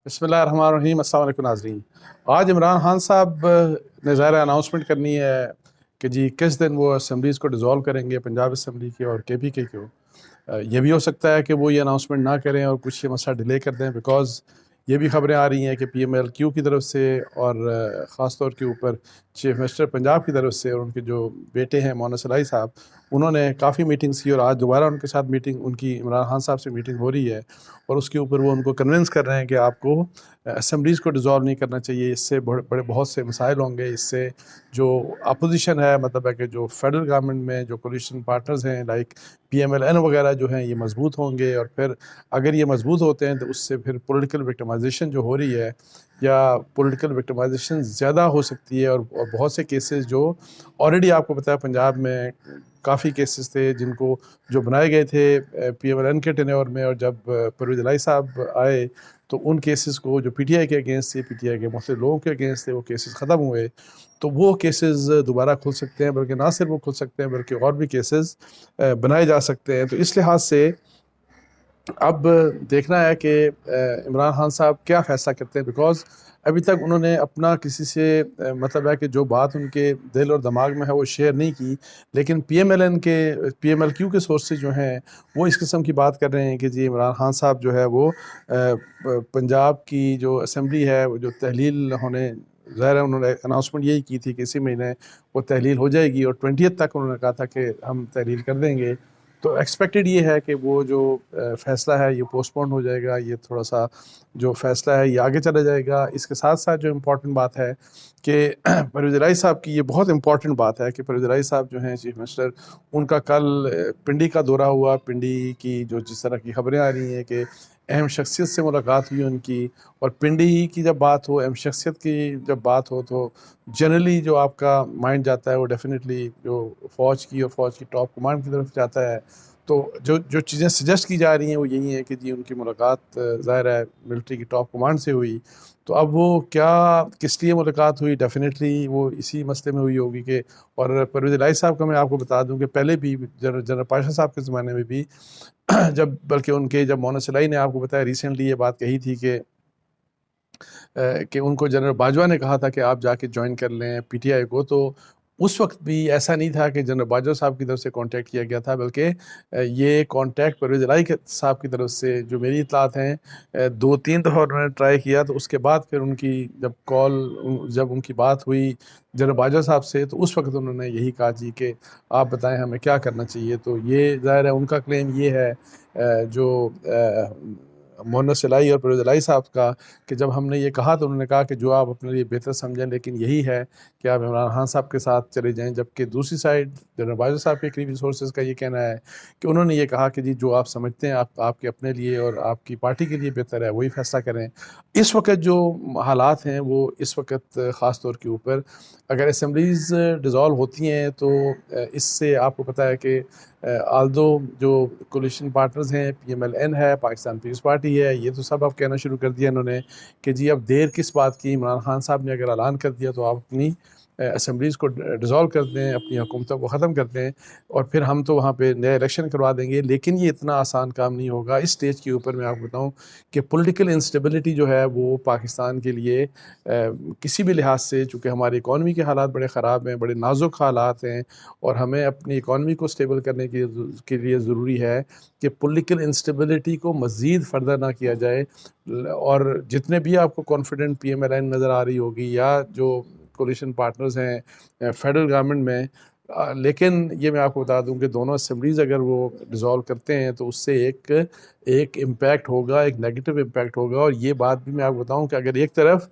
بسم اللہ الرحمن الرحیم۔ السلام علیکم ناظرین۔ آج عمران خان صاحب نے ظاہر اناؤنسمنٹ کرنی ہے کہ جی کس دن وہ اسمبلیز کو ڈیزالو کریں گے، پنجاب اسمبلی کی اور کے پی کے کو۔ یہ بھی ہو سکتا ہے کہ وہ یہ اناؤنسمنٹ نہ کریں اور کچھ یہ مسئلہ ڈیلے کر دیں، بیکاز یہ بھی خبریں آ رہی ہیں کہ پی ایم ایل کیو کی طرف سے اور خاص طور کے اوپر چیف منسٹر پنجاب کی طرف سے اور ان کے جو بیٹے ہیں مونس الہی صاحب، انہوں نے کافی میٹنگز کی اور آج دوبارہ ان کے ساتھ میٹنگ، ان کی عمران خان صاحب سے میٹنگ ہو رہی ہے اور اس کے اوپر وہ ان کو کنونس کر رہے ہیں کہ آپ کو اسمبلیز کو ڈیزالو نہیں کرنا چاہیے، اس سے بہت سے مسائل ہوں گے، اس سے جو اپوزیشن ہے، مطلب ہے کہ جو فیڈرل گورنمنٹ میں جو کولیشن پارٹنرز ہیں like P M L N وغیرہ جو ہیں، یہ مضبوط ہوں گے، اور پھر اگر یہ مضبوط ہوتے ہیں تو اس سے پھر پولیٹیکل وکٹمائزیشن جو ہو رہی ہے یا پولیٹیکل وکٹمائزیشن زیادہ ہو سکتی ہے، اور بہت سے کیسز جو آلریڈی آپ کو پتہ ہے پنجاب میں کافی کیسز تھے جن کو جو بنائے گئے تھے پی ایم ایل این کے ٹینیور میں، اور جب پرویز الہی صاحب آئے تو ان کیسز کو جو پی ٹی آئی کے اگینسٹ تھے، پی ٹی آئی کے مختلف لوگوں کے اگینسٹ تھے، وہ کیسز ختم ہوئے، تو وہ کیسز دوبارہ کھل سکتے ہیں، بلکہ نہ صرف وہ کھل سکتے ہیں بلکہ اور بھی کیسز بنائے جا سکتے ہیں۔ تو اس لحاظ سے اب دیکھنا ہے کہ عمران خان صاحب کیا فیصلہ کرتے ہیں، بیکاز ابھی تک انہوں نے اپنا کسی سے مطلب ہے کہ جو بات ان کے دل اور دماغ میں ہے وہ شیئر نہیں کی، لیکن پی ایم ایل کیو کے سورسز جو ہیں وہ اس قسم کی بات کر رہے ہیں کہ جی عمران خان صاحب جو ہے وہ پنجاب کی جو اسمبلی ہے وہ جو تحلیل ہونے، ظاہر ہے انہوں نے اناؤنسمنٹ یہی کی تھی کہ اسی مہینے وہ تحلیل ہو جائے گی، اور 20 تک انہوں نے کہا تھا کہ ہم تحلیل کر دیں گے، تو ایکسپیکٹڈ یہ ہے کہ وہ جو فیصلہ ہے یہ پوسٹ پون ہو جائے گا، یہ تھوڑا سا جو فیصلہ ہے یہ آگے چلا جائے گا۔ اس کے ساتھ ساتھ جو امپورٹنٹ بات ہے کہ پرویز الہی صاحب کی، یہ بہت امپورٹنٹ بات ہے کہ پرویز الہی صاحب جو ہیں چیف منسٹر، ان کا کل پنڈی کا دورہ ہوا، پنڈی کی جو جس طرح کی خبریں آ رہی ہیں کہ اہم شخصیت سے ملاقات ہوئی ان کی، اور پنڈی کی جب بات ہو، اہم شخصیت کی جب بات ہو تو جنرلی جو آپ کا مائنڈ جاتا ہے وہ ڈیفینیٹلی جو فوج کی اور فوج کی ٹاپ کمانڈ کی طرف جاتا ہے۔ تو جو چیزیں سجیسٹ کی جا رہی ہیں وہ یہی ہیں کہ جی ان کی ملاقات ظاہر ہے ملٹری کی ٹاپ کمانڈ سے ہوئی، تو اب وہ کیا کس لیے ملاقات ہوئی، ڈیفینیٹلی وہ اسی مسئلے میں ہوئی ہوگی کہ، اور پرویز الہی صاحب کا میں آپ کو بتا دوں کہ پہلے بھی جنرل پاشا صاحب کے زمانے میں بھی جب بلکہ ان کے جب مونس الہی نے آپ کو بتایا ریسنٹلی یہ بات کہی تھی کہ ان کو جنرل باجوہ نے کہا تھا کہ آپ جا کے جوائن کر لیں پی ٹی آئی کو، تو اس وقت بھی ایسا نہیں تھا کہ جنرل باجوہ صاحب کی طرف سے کانٹیکٹ کیا گیا تھا، بلکہ یہ کانٹیکٹ پرویز الہی صاحب کی طرف سے جو میری اطلاعات ہیں 2-3 دفعہ انہوں نے ٹرائی کیا، تو اس کے بعد پھر ان کی جب ان کی بات ہوئی جنرل باجوہ صاحب سے تو اس وقت انہوں نے یہی کہا جی کہ آپ بتائیں ہمیں کیا کرنا چاہیے۔ تو یہ ظاہر ہے ان کا کلیم یہ ہے جو مونس الہی اور پرویز الہی صاحب کا، کہ جب ہم نے یہ کہا تو انہوں نے کہا کہ جو آپ اپنے لیے بہتر سمجھیں، لیکن یہی ہے کہ آپ عمران خان صاحب کے ساتھ چلے جائیں، جبکہ دوسری سائڈ جنرل باجوہ صاحب کے قریبی سورسز کا یہ کہنا ہے کہ انہوں نے یہ کہا کہ جی جو آپ سمجھتے ہیں آپ کے اپنے لیے اور آپ کی پارٹی کے لیے بہتر ہے وہی فیصلہ کریں۔ اس وقت جو حالات ہیں وہ اس وقت خاص طور کے اوپر اگر اسمبلیز ڈیزالو ہوتی ہیں تو اس سے آپ کو پتہ ہے کہ آلدو جو کولیشن پارٹنرز ہیں، پی ایم ایل این ہے، پاکستان پیپلز پارٹی ہے، یہ تو سب اب کہنا شروع کر دیا انہوں نے کہ جی اب دیر کس بات کی، عمران خان صاحب نے اگر اعلان کر دیا تو آپ اپنی اسمبلیز کو ڈیزالو کر دیں، اپنی حکومتوں کو ختم کر دیں، اور پھر ہم تو وہاں پہ نئے الیکشن کروا دیں گے، لیکن یہ اتنا آسان کام نہیں ہوگا۔ اس سٹیج کے اوپر میں آپ کو بتاؤں کہ پولیٹیکل انسٹیبلٹی جو ہے وہ پاکستان کے لیے کسی بھی لحاظ سے، چونکہ ہماری اکانومی کے حالات بڑے خراب ہیں، بڑے نازک حالات ہیں، اور ہمیں اپنی اکانومی کو سٹیبل کرنے کے لیے ضروری ہے کہ پولیٹیکل انسٹیبلٹی کو مزید فردر نہ کیا جائے، اور جتنے بھی آپ کو confident P M L N نظر آ رہی ہوگی یا جو کولیشن پارٹنرز ہیں فیڈرل گورنمنٹ میں، لیکن یہ میں آپ کو بتا دوں کہ دونوں اسمبلیز اگر وہ ڈیزالو کرتے ہیں تو اس سے ایک امپیکٹ ہوگا، ایک نیگیٹو امپیکٹ ہوگا، اور یہ بات بھی میں آپ کو بتاؤں کہ اگر ایک طرف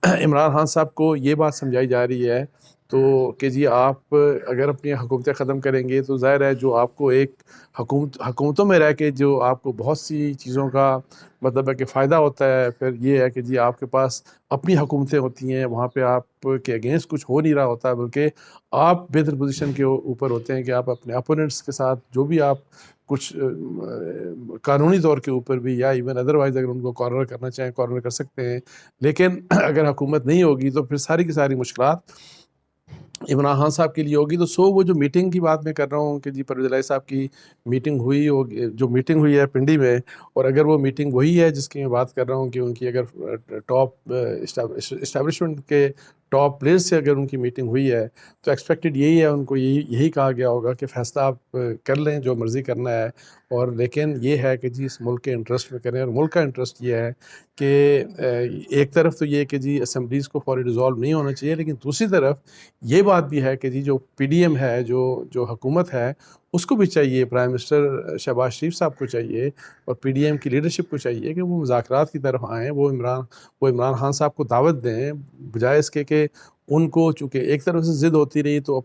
عمران خان صاحب کو یہ بات سمجھائی جا رہی ہے تو کہ جی آپ اگر اپنی حکومتیں ختم کریں گے تو ظاہر ہے جو آپ کو ایک حکومتوں میں رہ کے جو آپ کو بہت سی چیزوں کا مطلب ہے کہ فائدہ ہوتا ہے، پھر یہ ہے کہ جی آپ کے پاس اپنی حکومتیں ہوتی ہیں، وہاں پہ آپ کے اگینسٹ کچھ ہو نہیں رہا ہوتا، بلکہ آپ بہتر پوزیشن کے اوپر ہوتے ہیں کہ آپ اپنے اپوننٹس کے ساتھ جو بھی آپ کچھ قانونی طور کے اوپر بھی یا ایون ادروائز اگر ان کو کارنر کرنا چاہیں کارنر کر سکتے ہیں، لیکن اگر حکومت نہیں ہوگی تو پھر ساری کی ساری مشکلات عمران خان صاحب کے لیے ہوگی. تو وہ جو میٹنگ کی بات میں کر رہا ہوں کہ جی پرویز الہی صاحب کی میٹنگ ہوئی ہوگی، جو میٹنگ ہوئی ہے پنڈی میں، اور اگر وہ میٹنگ وہی ہے جس کی میں بات کر رہا ہوں کہ ان کی اگر ٹاپ اسٹیبلشمنٹ کے ٹاپ پلیئرز سے اگر ان کی میٹنگ ہوئی ہے تو ایکسپیکٹڈ یہی ہے، ان کو یہی کہا گیا ہوگا کہ فیصلہ آپ کر لیں جو مرضی کرنا ہے، اور لیکن یہ ہے کہ جی اس ملک کے انٹرسٹ میں کریں. اور ملک کا انٹرسٹ یہ ہے کہ ایک طرف تو یہ کہ جی اسمبلیز کو فوری ڈیزالو نہیں ہونا چاہیے، لیکن دوسری طرف یہ بات بھی ہے کہ جی جو پی ڈی ایم ہے، جو حکومت ہے، اس کو بھی چاہیے، پرائم منسٹر شہباز شریف صاحب کو چاہیے اور پی ڈی ایم کی لیڈرشپ کو چاہیے کہ وہ مذاکرات کی طرف آئیں، وہ عمران خان صاحب کو دعوت دیں، بجائے اس کے کہ ان کو، چونکہ ایک طرف سے ضد ہوتی رہی تو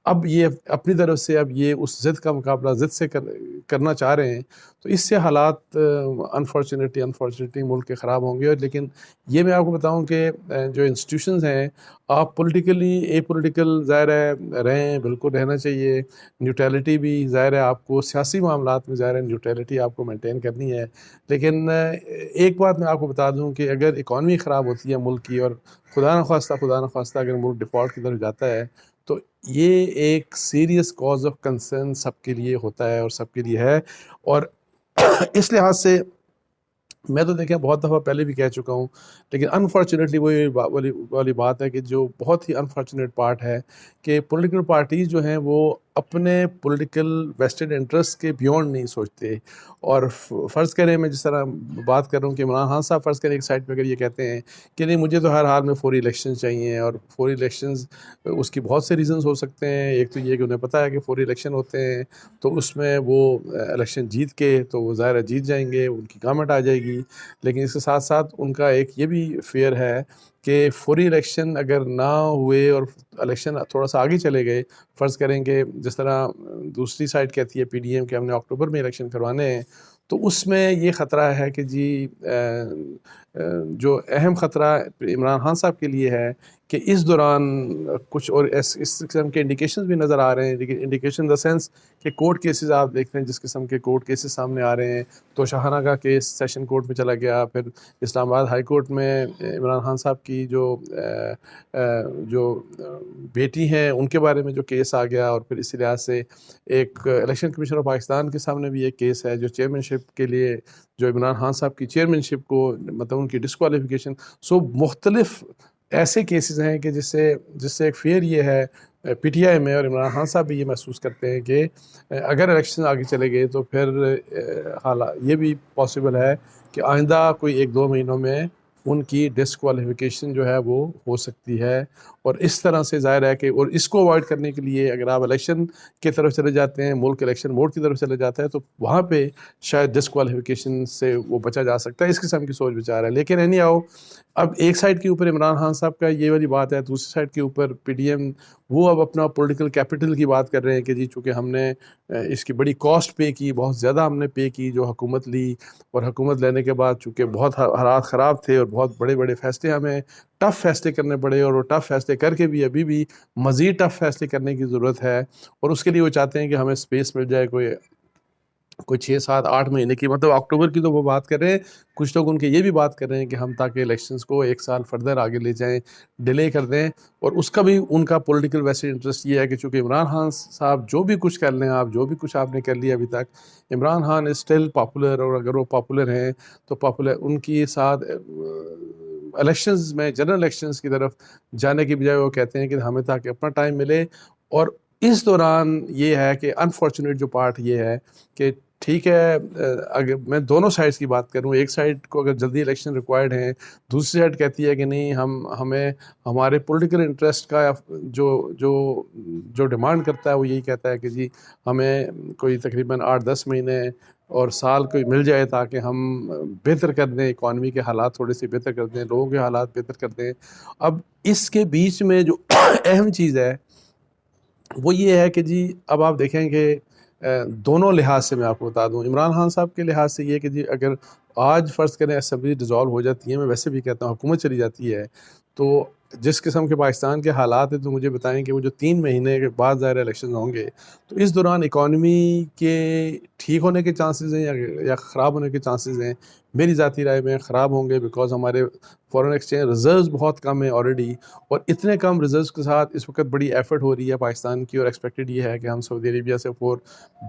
اب یہ اپنی طرف سے اب یہ اس ضد کا مقابلہ ضد سے کرنا چاہ رہے ہیں. تو اس سے حالات انفارچونیٹلی ملک کے خراب ہوں گے. اور لیکن یہ میں آپ کو بتاؤں کہ جو انسٹیٹیوشنز ہیں، آپ اے پولیٹیکل ظاہر ہے رہیں، بالکل رہنا چاہیے. نیوٹرلٹی بھی ظاہر ہے، آپ کو سیاسی معاملات میں ظاہر ہے نیوٹرلٹی آپ کو مینٹین کرنی ہے. لیکن ایک بات میں آپ کو بتا دوں کہ اگر اکانومی خراب ہوتی ہے ملک کی، اور خدا نخواستہ اگر ملک ڈیفالٹ کی طرف جاتا ہے، تو یہ ایک سیریس کاز آف کنسرن سب کے لیے ہوتا ہے اور سب کے لیے ہے. اور اس لحاظ سے میں تو دیکھیں بہت دفعہ پہلے بھی کہہ چکا ہوں، لیکن انفارچونیٹلی وہی والی بات ہے کہ جو بہت ہی انفارچونیٹ پارٹ ہے کہ پولیٹیکل پارٹیز جو ہیں وہ اپنے پولیٹیکل ویسٹڈ انٹرسٹ کے بیونڈ نہیں سوچتے. اور فرض کریں، میں جس طرح بات کر رہا ہوں کہ عمران خان صاحب فرض کریں ایک سائڈ پہ اگر یہ کہتے ہیں کہ نہیں مجھے تو ہر حال میں فوری الیکشن چاہیے، اور فوری الیکشنز اس کی بہت سے ریزنز ہو سکتے ہیں. ایک تو یہ کہ انہیں پتہ ہے کہ فوری الیکشن ہوتے ہیں تو اس میں وہ الیکشن جیت کے تو وہ ظاہر جیت جائیں گے، ان کی گورنمنٹ آ جائے گی. لیکن اس کے ساتھ ساتھ ان کا ایک یہ بھی فیئر ہے کہ فوری الیکشن اگر نہ ہوئے اور الیکشن تھوڑا سا آگے چلے گئے، فرض کریں کہ جس طرح دوسری سائڈ کہتی ہے پی ڈی ایم کہ ہم نے اکتوبر میں الیکشن کروانے ہیں، تو اس میں یہ خطرہ ہے کہ جی جو اہم خطرہ عمران خان صاحب کے لیے ہے کہ اس دوران کچھ اور اس قسم کے انڈیکیشنز بھی نظر آ رہے ہیں. لیکن انڈیکیشن دا سینس کہ کورٹ کیسز آپ دیکھ رہے ہیں، جس قسم کے کورٹ کیسز سامنے آ رہے ہیں. تو شاہانہ کا کیس سیشن کورٹ میں چلا گیا، پھر اسلام آباد ہائی کورٹ میں عمران خان صاحب کی جو بیٹی ہیں ان کے بارے میں جو کیس آ گیا. اور پھر اسی لحاظ سے ایک الیکشن کمیشن آف پاکستان کے سامنے بھی ایک کیس ہے جو چیئرمین شپ کے لیے، جو عمران خان صاحب کی چیئرمین شپ کو مطلب ان کی ڈسکوالیفیکیشن. مختلف ایسے کیسز ہیں کہ جس سے ایک فیئر یہ ہے پی ٹی آئی میں، اور عمران خان صاحب بھی یہ محسوس کرتے ہیں کہ اگر الیکشن آگے چلے گئے تو پھر حالات یہ بھی پاسبل ہے کہ آئندہ کوئی 1-2 مہینوں میں ان کی ڈسکوالیفیکیشن جو ہے وہ ہو سکتی ہے. اور اس طرح سے ظاہر ہے کہ اور اس کو اوائڈ کرنے کے لیے اگر آپ الیکشن کی طرف چلے جاتے ہیں، ملک الیکشن موڈ کی طرف چلے جاتا ہے، تو وہاں پہ شاید ڈسکوالیفیکیشن سے وہ بچا جا سکتا ہے. اس قسم کی سوچ بچار ہے. لیکن اینی آؤ، اب ایک سائڈ کے اوپر عمران خان صاحب کا یہ والی بات ہے، دوسری سائڈ کے اوپر پی ڈی ایم وہ اب اپنا پولیٹیکل کیپٹل کی بات کر رہے ہیں کہ جی چونکہ ہم نے اس کی بڑی کاسٹ پے کی، بہت زیادہ ہم نے پے کی جو حکومت لی، اور حکومت لینے کے بعد چونکہ بہت حالات خراب تھے اور بہت بڑے بڑے فیصلے ہمیں ٹف فیصلے کرنے پڑے، اور وہ ٹف فیصلے کر کے بھی ابھی بھی مزید ٹف فیصلے کرنے کی ضرورت ہے. اور اس کے لیے وہ چاہتے ہیں کہ ہمیں اسپیس مل جائے کوئی 6-7-8 مہینے کی، مطلب اکتوبر کی تو وہ بات کر رہے ہیں. کچھ لوگ ان کے یہ بھی بات کر رہے ہیں کہ ہم تاکہ الیکشنز کو 1 سال فردر آگے لے جائیں، ڈیلے کر دیں. اور اس کا بھی ان کا پولیٹیکل ویسے انٹرسٹ یہ ہے کہ چونکہ عمران خان صاحب جو بھی کچھ کر لیں، آپ جو بھی کچھ آپ نے کر لیا ابھی تک، Imran Khan is still popular. اور اگر وہ پاپولر ہیں تو پاپولر ان کی ساتھ الیکشنز میں، جنرل الیکشنز کی طرف جانے کی بجائے وہ کہتے ہیں کہ ہمیں تاکہ اپنا ٹائم ملے. اور اس دوران یہ ہے کہ انفارچونیٹ جو پارٹ یہ ہے کہ ٹھیک ہے، اگر میں دونوں سائڈز کی بات کروں، ایک سائڈ کو اگر جلدی الیکشن ریکوائرڈ ہیں، دوسری سائڈ کہتی ہے کہ نہیں، ہمیں ہمارے پولیٹیکل انٹرسٹ کا جو ڈیمانڈ کرتا ہے وہ یہی کہتا ہے کہ جی ہمیں کوئی تقریباً 8-10 مہینے اور سال کوئی مل جائے تاکہ ہم بہتر کر دیں، اکانومی کے حالات تھوڑے سے بہتر کر دیں، لوگوں کے حالات بہتر کر دیں. اب اس کے بیچ میں جو اہم چیز ہے وہ یہ ہے کہ جی اب آپ دیکھیں کہ دونوں لحاظ سے میں آپ کو بتا دوں، عمران خان صاحب کے لحاظ سے یہ کہ جی اگر آج فرض کریں اسمبلی ڈیزالو ہو جاتی ہے، میں ویسے بھی کہتا ہوں حکومت چلی جاتی ہے، تو جس قسم کے پاکستان کے حالات ہیں تو مجھے بتائیں کہ وہ جو 3 مہینے کے بعد ظاہر الیکشن ہوں گے تو اس دوران اکانومی کے ٹھیک ہونے کے چانسز ہیں یا خراب ہونے کے چانسز ہیں. میری ذاتی رائے میں خراب ہوں گے، بیکاز ہمارے فورن ایکسچینج ریزروز بہت کم ہیں آلریڈی، اور اتنے کم ریزروز کے ساتھ اس وقت بڑی ایفرٹ ہو رہی ہے پاکستان کی، اور ایکسپیکٹڈ یہ ہے کہ ہم سعودی عربیہ سے $4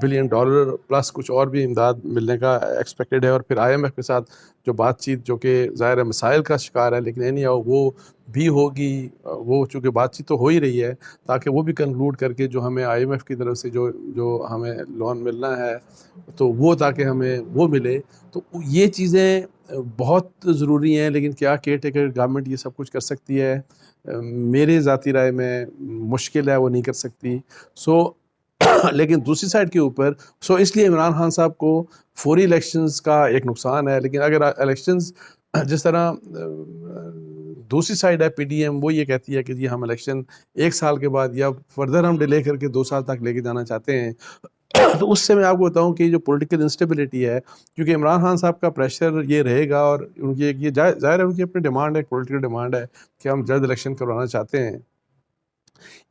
بلین پلس کچھ اور بھی امداد ملنے کا ایکسپیکٹڈ ہے. اور پھر IMF کے ساتھ جو بات چیت، جو کہ ظاہر ہے مسائل کا شکار ہے، لیکن اینی ہاؤ وہ بھی ہوگی. وہ چونکہ بات چیت تو ہو ہی رہی ہے، تاکہ وہ بھی کنکلوڈ کر کے جو ہمیں IMF کی طرف سے جو ہمیں لون ملنا ہے تو وہ تاکہ ہمیں وہ ملے. تو یہ چیزیں بہت ضروری ہیں. لیکن کیا کیئر ٹیکر گورنمنٹ یہ سب کچھ کر سکتی ہے؟ میرے ذاتی رائے میں مشکل ہے، وہ نہیں کر سکتی. لیکن دوسری سائڈ کے اوپر اس لیے عمران خان صاحب کو فوری الیکشنز کا ایک نقصان ہے. لیکن اگر الیکشنز جس طرح دوسری سائڈ ہے PDM، وہ یہ کہتی ہے کہ جی ہم الیکشن 1 سال کے بعد یا فردر ہم ڈیلے کر کے 2 سال تک لے کے جانا چاہتے ہیں، تو اس سے میں آپ کو بتاؤں کہ جو پولیٹیکل انسٹیبلٹی ہے، کیونکہ عمران خان صاحب کا پریشر یہ رہے گا، اور یہ ظاہر ہے ان کی اپنی ڈیمانڈ ہے، پولیٹیکل ڈیمانڈ ہے کہ ہم جلد الیکشن کروانا چاہتے ہیں.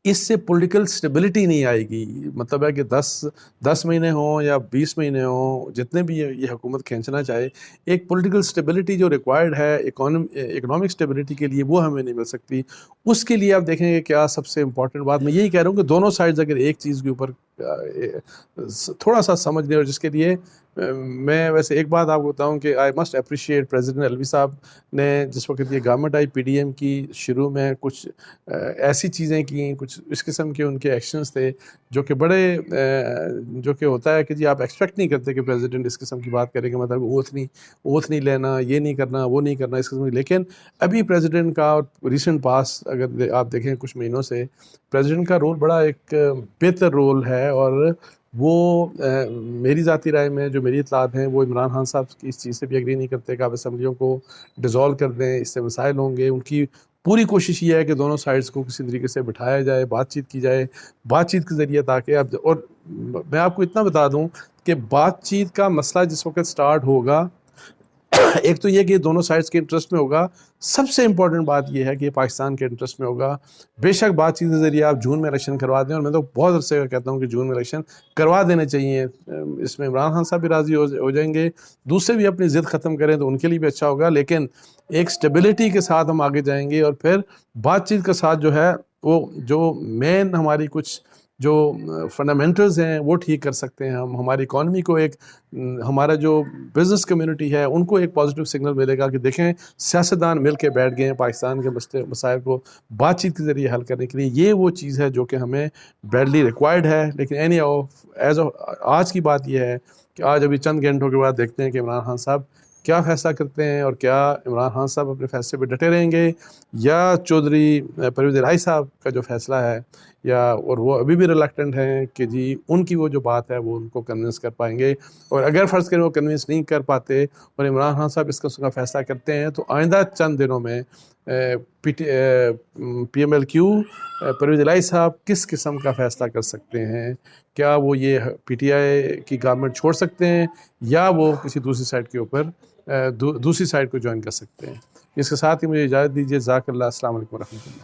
اس سے پولیٹیکل سٹیبلٹی نہیں آئے گی. مطلب ہے کہ 10 مہینے ہوں یا 20 مہینے ہوں، جتنے بھی یہ حکومت کھینچنا چاہے، ایک پولیٹیکل سٹیبلٹی جو ریکوائرڈ ہے اکنامک سٹیبلٹی کے لیے، وہ ہمیں نہیں مل سکتی. اس کے لیے آپ دیکھیں گے کیا سب سے امپورٹنٹ بات میں یہی کہہ رہا ہوں کہ دونوں سائڈز اگر ایک چیز کے اوپر تھوڑا سا سمجھ لیں، اور جس کے لیے میں ویسے ایک بات آپ کو بتاؤں کہ آئی مسٹ اپریشیٹ پریزیڈنٹ الوی صاحب نے جس وقت یہ گورنمنٹ آئی PDM کی، شروع میں کچھ ایسی چیزیں کی، کچھ اس قسم کے ان کے ایکشنز تھے جو کہ بڑے جو کہ ہوتا ہے کہ جی آپ ایکسپیکٹ نہیں کرتے کہ پریزیڈنٹ اس قسم کی بات کرے کہ مطلب اوتھ نہیں لینا، یہ نہیں کرنا، وہ نہیں کرنا، اس قسم کی. لیکن ابھی پریزیڈنٹ کا ریسنٹ پاس اگر آپ دیکھیں کچھ مہینوں سے، پریزیڈنٹ کا رول بڑا ایک بہتر رول ہے. اور وہ میری ذاتی رائے میں جو میری اطلاعات ہیں، وہ عمران خان صاحب کی اس چیز سے بھی ایگری نہیں کرتے کہ آپ اسمبلیوں کو ڈیزالو کر دیں، اس سے مسائل ہوں گے. ان کی پوری کوشش یہ ہے کہ دونوں سائڈز کو کسی طریقے سے بٹھایا جائے، بات چیت کی جائے، بات چیت کے ذریعے تاکہ اور میں آپ کو اتنا بتا دوں کہ بات چیت کا مسئلہ جس وقت سٹارٹ ہوگا، ایک تو یہ کہ دونوں سائڈز کے انٹرسٹ میں ہوگا. سب سے امپورٹنٹ بات یہ ہے کہ پاکستان کے انٹرسٹ میں ہوگا. بے شک بات چیت کے ذریعے آپ جون میں الیکشن کروا دیں، اور میں تو بہت عرصے کا کہتا ہوں کہ جون میں الیکشن کروا دینے چاہیے. اس میں عمران خان صاحب بھی راضی ہو جائیں گے، دوسرے بھی اپنی ضد ختم کریں تو ان کے لیے بھی اچھا ہوگا. لیکن ایک سٹیبلٹی کے ساتھ ہم آگے جائیں گے، اور پھر بات چیت کے ساتھ جو ہے وہ جو مین ہماری کچھ جو فنڈامنٹلز ہیں وہ ٹھیک کر سکتے ہیں. ہم ہماری اکانومی کو ہمارا جو بزنس کمیونٹی ہے ان کو ایک پازیٹیو سگنل ملے گا کہ دیکھیں سیاستدان مل کے بیٹھ گئے ہیں پاکستان کے مسائل کو بات چیت کے ذریعے حل کرنے کے لیے. یہ وہ چیز ہے جو کہ ہمیں بیڈلی ریکوائرڈ ہے. لیکن آج کی بات یہ ہے کہ آج ابھی چند گھنٹوں کے بعد دیکھتے ہیں کہ عمران خان صاحب کیا فیصلہ کرتے ہیں، اور کیا عمران خان صاحب اپنے فیصلے پہ ڈٹے رہیں گے، یا چودھری پرویز الہی صاحب کا جو فیصلہ ہے اور وہ ابھی بھی ریلیکٹنٹ ہیں کہ جی ان کی وہ جو بات ہے وہ ان کو کنونس کر پائیں گے. اور اگر فرض کریں وہ کنونس نہیں کر پاتے اور عمران خان صاحب اس قسم کا فیصلہ کرتے ہیں، تو آئندہ چند دنوں میں PMLQ پرویز الہی صاحب کس قسم کا فیصلہ کر سکتے ہیں. کیا وہ یہ PTI کی گورنمنٹ چھوڑ سکتے ہیں، یا وہ کسی دوسری سائڈ کے اوپر دوسری سائڈ کو جوائن کر سکتے ہیں. اس کے ساتھ ہی مجھے اجازت دیجیے. جزاک اللہ. السلام علیکم ورحمۃ اللہ.